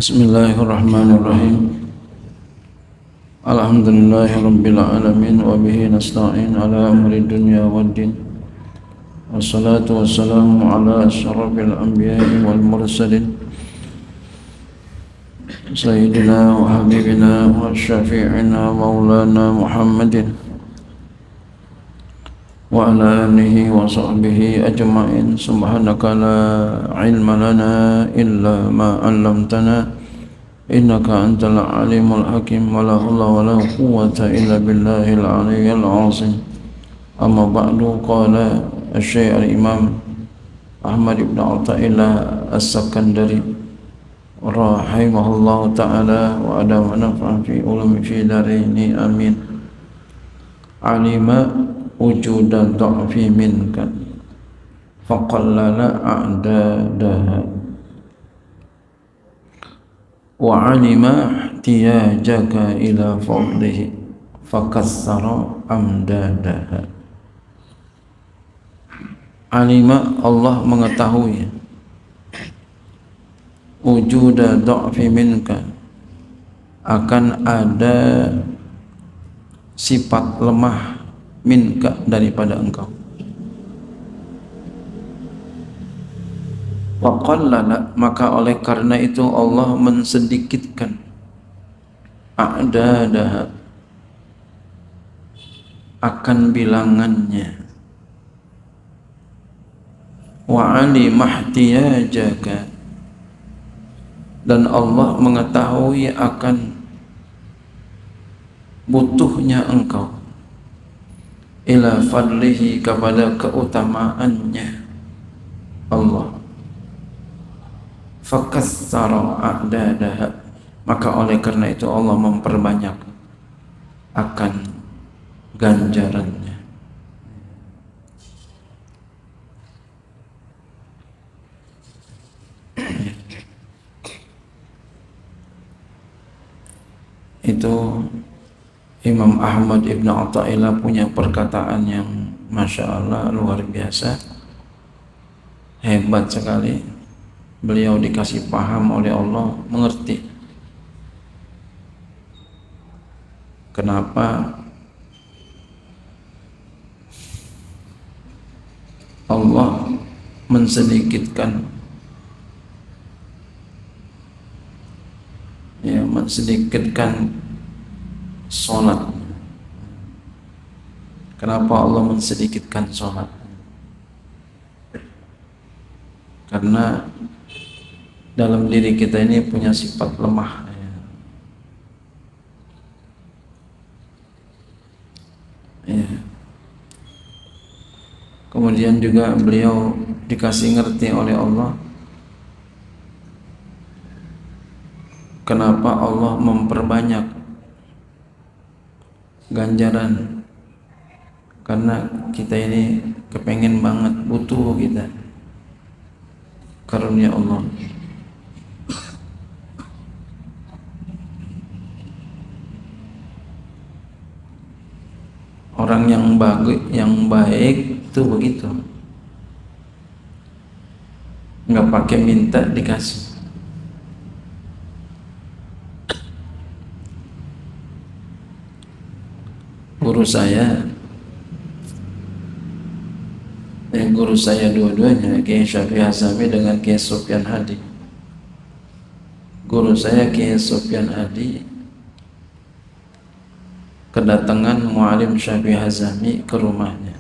Bismillahirrahmanirrahim. Alhamdulillahirabbil alamin wa bihi nasta'in ala amri dunya waddin. Wassalatu wassalamu ala asyrafil anbiya'i wal mursalin sayyidina wa habibina wa syafi'ina maulana Muhammadin wa ala alihi wa sahbihi ajma'in. Subhanaka la ilma lana illa ma 'allamtana innaka antal alimul hakim. Wa la haula wa la quwwata illa billahil aliyyil azim. Amma ba'du. Qala asy-syaikh al-imam Ahmad ibn Athaillah as-Sakandari rahimahullahu ta'ala wa adama naf'an fi ulumi fi darini amin. Alima wujudan dha'fi minka faqallala a'dadaha wa alima ihtiyajaka ila fadlihi fakassara amdadaha. Alima, Allah mengetahui, wujuda dha'fi minka, akan ada sifat lemah minka, daripada engkau. Waqallala, maka oleh karena itu Allah mensedikitkan a'dadaha, akan bilangannya. Wa alima ihtiyajaka, dan Allah mengetahui akan butuhnya engkau, ila fadlihi, kepada keutamaannya Allah. Fakassara a'dadaha, maka oleh karena itu Allah memperbanyak akan ganjarannya. Itu Imam Ahmad ibn Athaillah punya perkataan yang Masya Allah luar biasa, hebat sekali. Beliau dikasih paham oleh Allah, mengerti kenapa Allah mensedikitkan sholat. Kenapa Allah mensedikitkan sholat? Karena dalam diri kita ini punya sifat lemah. Ya. Kemudian juga beliau dikasih ngerti oleh Allah kenapa Allah memperbanyak ganjaran. Karena kita ini kepengen banget, butuh kita karunia Allah. Orang yang baik itu begitu, nggak pakai minta dikasih. Guru saya dua-duanya, Kiai Syafi'i Hazami dengan Kiai Sufyan Hadi. Guru saya Kiai Sufyan Hadi kedatangan mu'alim Syafi'i Hazami ke rumahnya.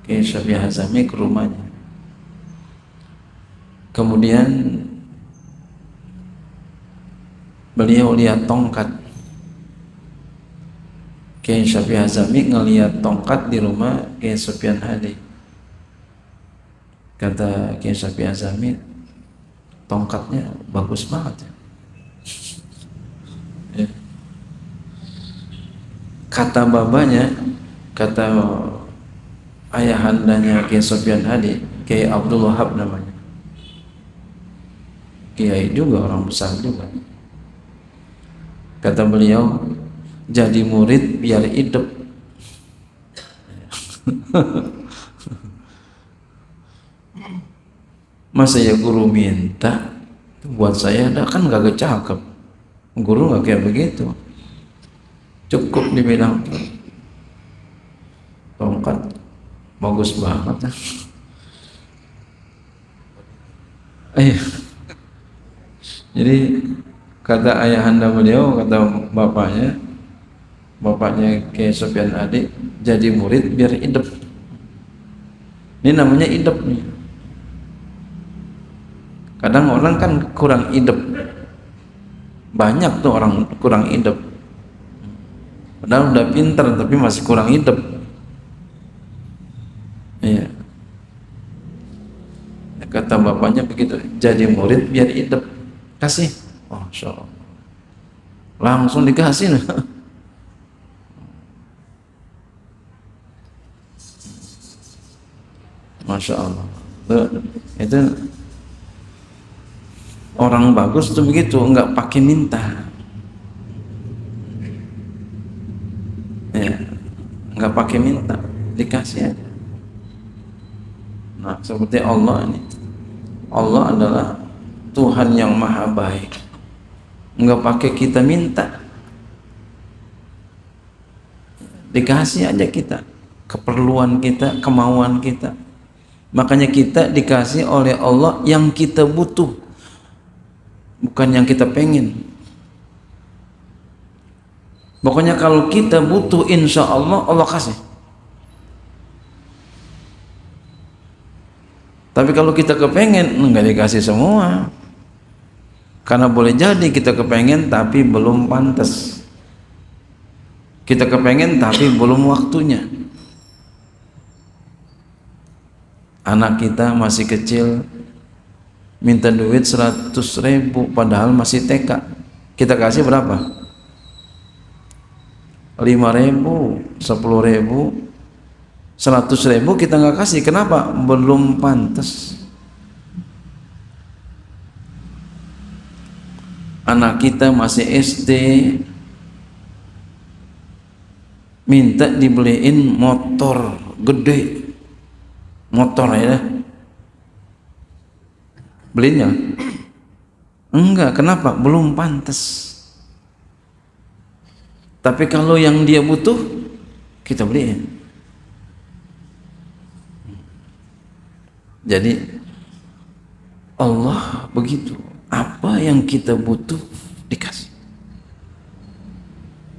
Kiai Syafi'i Hazami ke rumahnya. Kemudian beliau lihat tongkat. Kiai Syafi'i Hazami ngelihat tongkat di rumah Kiai Sufyan Hadi. Kata Kiai Syafi'i Hazami, tongkatnya bagus banget ya. Kata babanya, kata ayahandanya Kiai Sufyan Hadi, Kiai Abdul Wahab namanya, kiai juga, orang besar juga. Kata beliau, jadi murid biar hidup. Masa ya guru minta Buat saya dah kan gak cakep, guru gak kayak begitu, cukup dibilang tongkat bagus banget. Iya. Jadi kata ayahanda beliau, kata bapaknya Kiai Sofyan Adik, jadi murid biar hidup. Ini namanya hidup nih. Kadang orang kan kurang hidup, banyak tuh orang kurang hidup, padahal udah pinter tapi masih kurang hidup. Iya. Kata bapaknya begitu, jadi murid biar hidup, kasih. Oh, Masya Allah, langsung dikasih. Masya Allah. Itu orang bagus tuh begitu, nggak pakai minta, ya, nggak pakai minta, dikasih aja. Nah, seperti Allah ini, Allah adalah Tuhan yang maha baik, nggak pakai kita minta, dikasih aja kita, keperluan kita, kemauan kita. Makanya kita dikasih oleh Allah yang kita butuh, bukan yang kita pengen. Pokoknya kalau kita butuh, insya Allah Allah kasih. Tapi kalau kita kepengen, nggak dikasih semua. Karena boleh jadi kita kepengen tapi belum pantas, kita kepengen tapi belum waktunya. Anak kita masih kecil minta duit 100.000 padahal masih TK, kita kasih berapa? 5.000, 10.000, 100.000 kita nggak kasih. Kenapa? Belum pantas. Anak kita masih SD minta dibeliin motor gede, motor ya, belinya enggak. Kenapa? Belum pantas. Tapi kalau yang dia butuh, kita beliin. Jadi Allah begitu, apa yang kita butuh dikasih.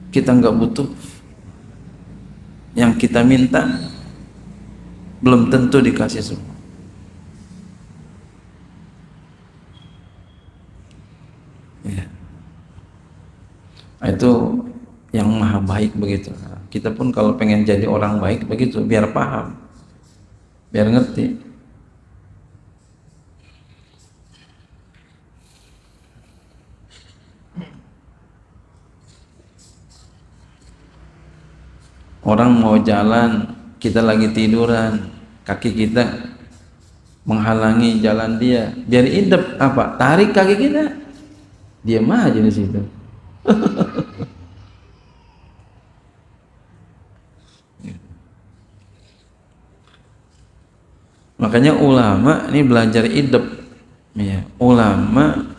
Kita nggak butuh, yang kita minta belum tentu dikasih semua. Ya. Itu yang maha baik begitu. Kita pun kalau pengen jadi orang baik begitu, biar paham, biar ngerti. Orang mau jalan, kita lagi tiduran, kaki kita menghalangi jalan dia, biar hidup apa? Tarik kaki kita, diam aja di situ. Makanya ulama ini belajar hidup, ya. Ulama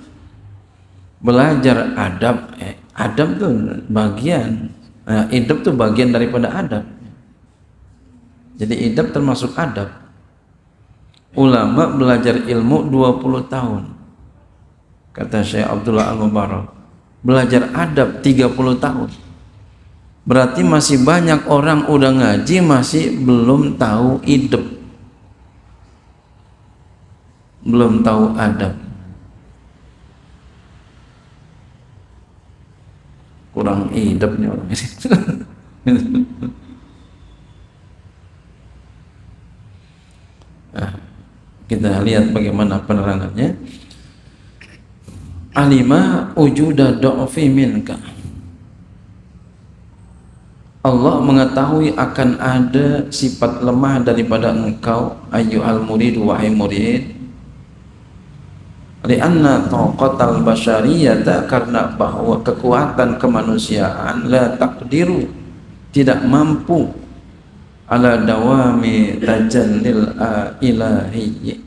belajar adab, adab tuh bagian, hidup tuh bagian daripada adab. Jadi hidup termasuk adab. Ulama belajar ilmu 20 tahun, kata Syekh Abdullah Al-Mubarak. Belajar adab 30 tahun. Berarti masih banyak orang udah ngaji masih belum tahu hidup, belum tahu adab. Kurang hidupnya orang ini. Nah, kita lihat bagaimana penerangannya. Alima wujuda du'fi minka, Allah mengetahui akan ada sifat lemah daripada engkau, ayyuhal murid, wahai murid. Lianna taqatal basyariyata, karena bahwa kekuatan kemanusiaan, la taqdiru, tidak mampu, ala dawami tajallil ilahiyyi,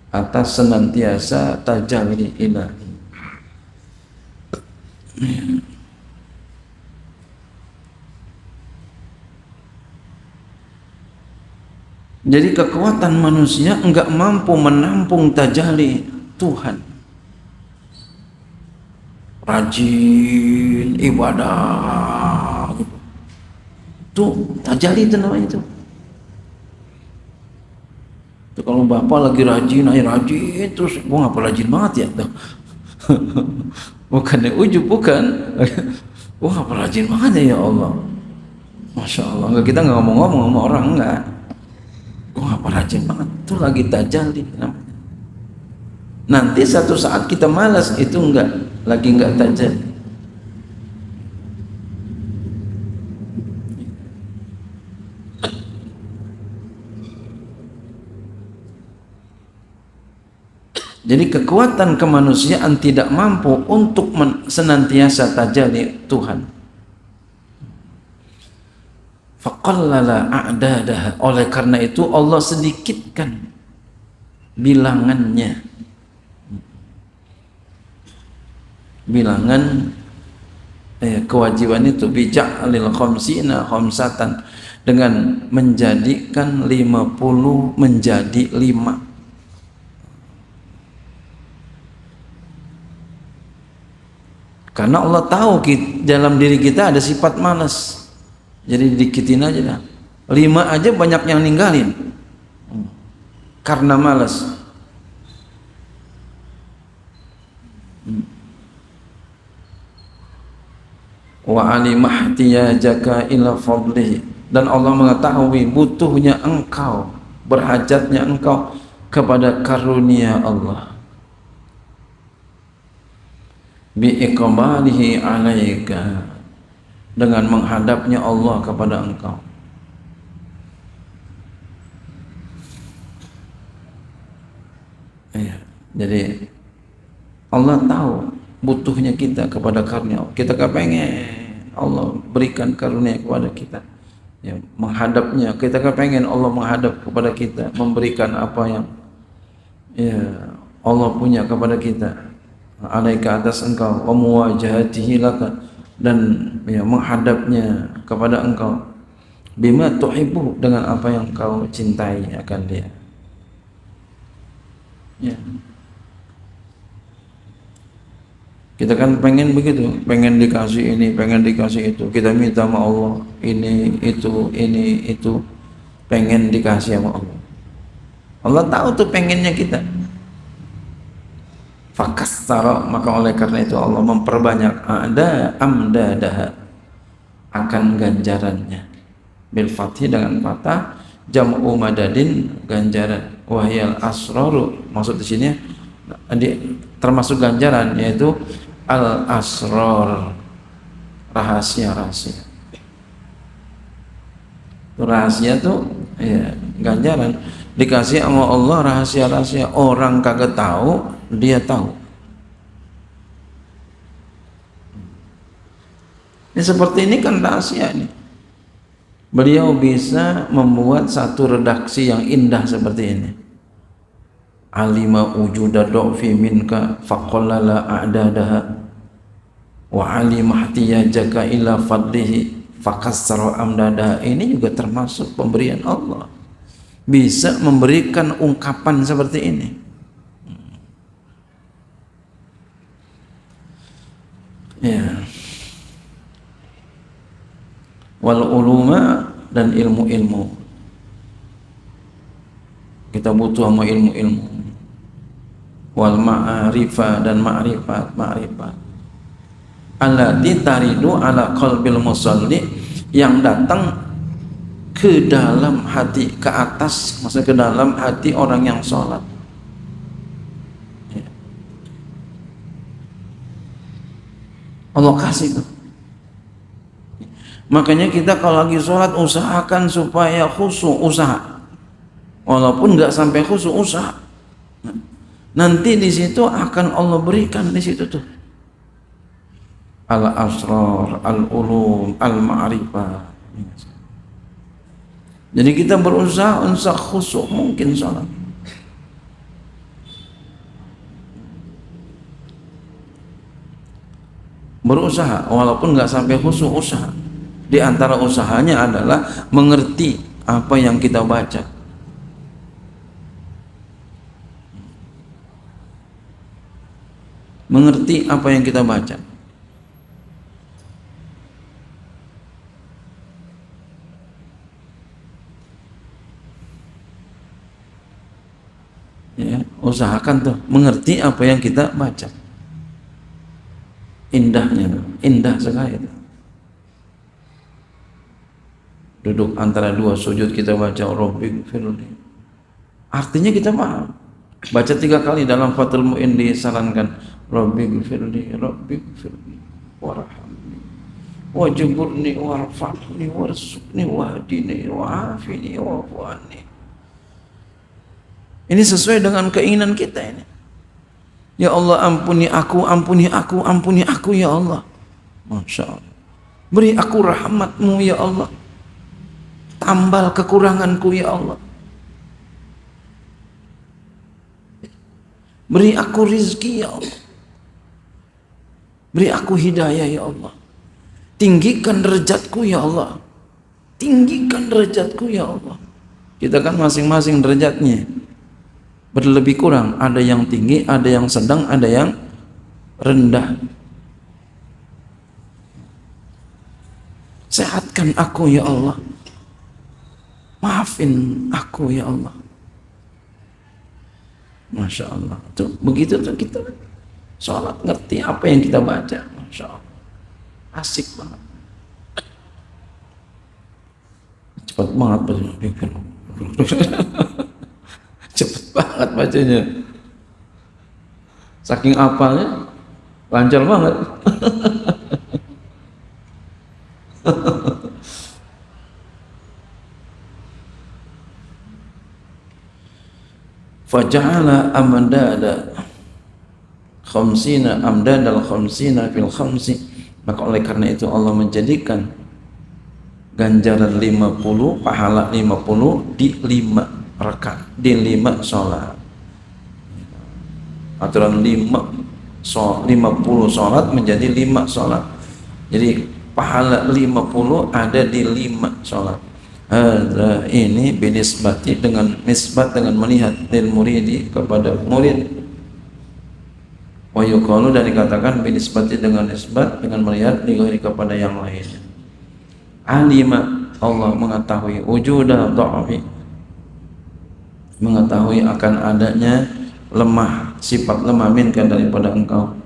atas senantiasa tajalli ilahi. Jadi kekuatan manusia enggak mampu menampung tajalli Tuhan. Rajin ibadah gitu. Tuh tajalli itu namanya itu. Tuh, kalau bapak lagi rajin terus gua ngapa rajin banget ya tuh. Bukan ujub, bukan. Gua ngapa rajin banget ya Allah. Masya Allah. Enggak, kita nggak ngomong-ngomong sama orang, enggak. Gua ngapa rajin banget. Itu lagi tajalli namanya. Nanti satu saat kita malas, itu lagi enggak tajalli. Jadi kekuatan kemanusiaan tidak mampu untuk senantiasa tajalli Tuhan. Faqallala a'dadaha. Oleh karena itu Allah sedikitkan bilangannya. Bilangan kewajiban itu bija'lil khamsina khamsatan, dengan menjadikan 50 menjadi 5. Karena Allah tahu dalam diri kita ada sifat malas, jadi didikitin aja dah. 5 aja banyak yang ninggalin karena malas. Wa alimah tiyajaka ila fadlihi, dan Allah mengetahui butuhnya engkau, berhajatnya engkau kepada karunia Allah. Biiqbalihi alaika, dengan menghadapnya Allah kepada engkau. Jadi Allah tahu butuhnya kita kepada karunia. Kita kepengen Allah berikan karunia kepada kita, menghadapnya. Kita kepengen Allah menghadap kepada kita, memberikan apa yang Allah punya kepada kita. Alaika, atas engkau, wa muwajahatihi laka, dan menghadapnya kepada engkau. Bima tuhibbu, dengan apa yang kau cintai akan dia. Kita kan pengen begitu, pengen dikasih ini, pengen dikasih itu. Kita minta sama Allah ini itu, pengen dikasih sama Allah. Allah tahu tuh pengennya kita. Fakassara, maka oleh karena itu Allah memperbanyak amdadaha, akan ganjarannya. Bil fathi, dengan fathah, jam'u madadin, ganjaran. Wahyal asraru, maksud di sini termasuk ganjaran, yaitu al asrar, rahasia-rahasia. Rahasia tuh ganjaran. Dikasih sama Allah rahasia-rahasia, orang kagak tahu, dia tahu. Ini seperti ini kan rahasia nih. Beliau bisa membuat satu redaksi yang indah seperti ini. Alima wujuda du'fi minka faqallala a'dadaha, wa alima ihtiyajaka ila fadlihi fakassara amdadaha. Ini juga termasuk pemberian Allah. Bisa memberikan ungkapan seperti ini. Wal uluma, dan ilmu-ilmu. Kita butuh sama ilmu-ilmu. Wal ma'arifah, dan ma'rifat. Allati taridu ala qalbil musalli, yang datang ke dalam hati, ke atas, maksudnya ke dalam hati orang yang sholat. Allah kasih tuh. Makanya kita kalau lagi sholat usahakan supaya khusyuk, usaha. Walaupun nggak sampai khusyuk, usaha. Nanti di situ akan Allah berikan di situ tuh. Al-asrar, al-ulum, al-ma'rifah. Jadi kita berusaha khusyuk mungkin sholat. berusaha walaupun nggak sampai khusyuk, usaha. Di antara usahanya adalah mengerti apa yang kita baca. Mengerti apa yang kita baca. Ya, usahakan tuh mengerti apa yang kita baca. Indahnya, indah sekali itu. Duduk antara dua sujud kita baca Rabbighfirli. Artinya kita paham. Baca 3 kali dalam Fathul Mu'in disarankan Rabbighfirli, Rabbighfirli warhamni wajburni warfa'ni warzuqni wahdini wa'afini wa'fu anni. Ini sesuai dengan keinginan kita ini. Ya Allah, ampuni aku, ampuni aku, ampuni aku ya Allah. Masya Allah. Beri aku rahmatmu ya Allah. Tambal kekuranganku ya Allah. Beri aku rizki ya Allah. Beri aku hidayah ya Allah. Tinggikan derajatku ya Allah. Tinggikan derajatku ya Allah. Kita kan masing-masing derajatnya berlebih kurang, ada yang tinggi, ada yang sedang, ada yang rendah. Sehatkan aku ya Allah, maafin aku ya Allah. Masya Allah. Tuh, begitu tuh kita sholat ngerti apa yang kita baca. Masya Allah, asik banget. Cepat banget bacanya. Cepet banget bacanya, saking apalnya lancar banget. Faja'ala amdada khamsina amdadal khamsina fil khamsi, maka oleh karena itu Allah menjadikan ganjaran 50, pahala 50 di 5 rakaat, di 5 sholat. Aturan 50 sholat menjadi 5 sholat. Jadi pahala 50 ada di 5 sholat. Ini binisbati, dengan nisbat, dengan melihat lil muridi, kepada murid. Wa yuqalu, dan dikatakan binisbati dengan nisbat, dengan melihat lighairi, kepada yang lain. Alima, Allah mengetahui wujuda dha'fi, mengetahui akan adanya lemah, sifat lemah minka, daripada engkau,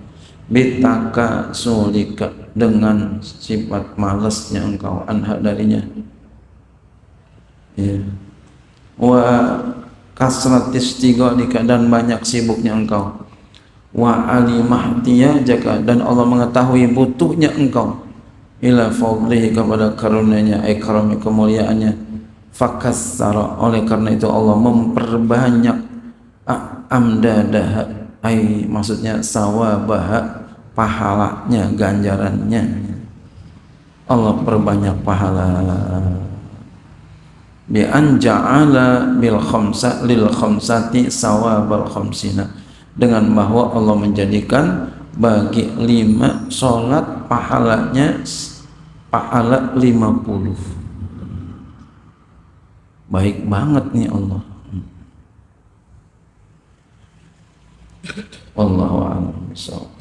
bitaka sulika, dengan sifat malasnya engkau, anha, darinya, ya. Wa kasratis tighalika, dan banyak sibuknya engkau, wa alimahtiya, dan Allah mengetahui butuhnya engkau, ila fadlihi, kepada karunia-Nya, ikrami, kemuliaannya. Fakassara, oleh karena itu Allah memperbanyak amdadah, maksudnya sawabah, pahalanya, ganjarannya. Allah perbanyak pahala. Bi an ja'ala bil khamsa lil khamsati sawabal khamsina, dengan bahwa Allah menjadikan bagi 5 sholat pahalanya pahala 50. Baik banget nih Allah. Wallahu a'lam bishawab.